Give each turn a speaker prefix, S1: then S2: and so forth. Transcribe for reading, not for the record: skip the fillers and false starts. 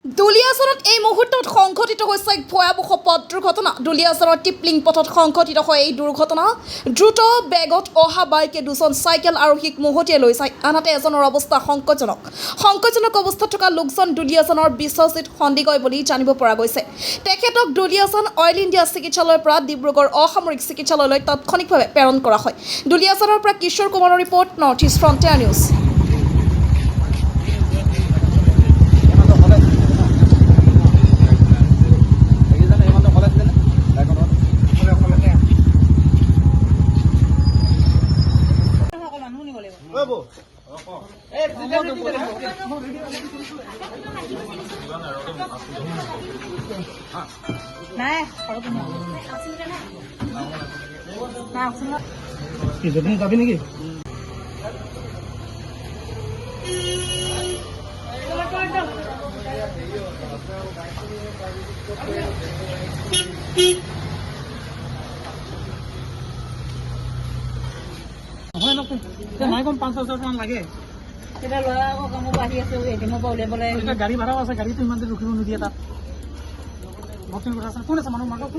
S1: দুলিয়াজানত এই মুহূৰ্তত সংঘটিত হৈছে এক ভয়াৱহ পথ দুৰ্ঘটনা। দুলিয়াজানৰ টিপলিং পথত সংঘটিত হয় এই দুৰ্ঘটনা। দ্ৰুত বেগত অহা বাইকে দুজন চাইকেল আৰোহীক মহতিয়াই লৈ যায়। আনহাতে এজনৰ অৱস্থা সংকটজনক অৱস্থাত থকা লোকজন দুলিয়াজানৰ বিশ্বজিৎ সন্দিকৈ বুলি জানিব পৰা গৈছে। তেখেতক দুলিয়াজান অইল ইণ্ডিয়া চিকিৎসালয়ৰ পৰা ডিব্ৰুগড় অসামৰিক চিকিৎসালয়লৈ তাৎক্ষণিকভাৱে প্ৰেৰণ কৰা হয়। দুলিয়াজানৰ পৰা কিশোৰ কুমাৰৰ report, north east frontier news.
S2: যাবি নেকি? নাই কম 5,000 টকা লাগে। গাড়ী ভাড়াও আছে, গাড়ীটো ইমান দেৰি ৰখিব নিদিয়ে তাত। কোন আছে মানুহ মাকক?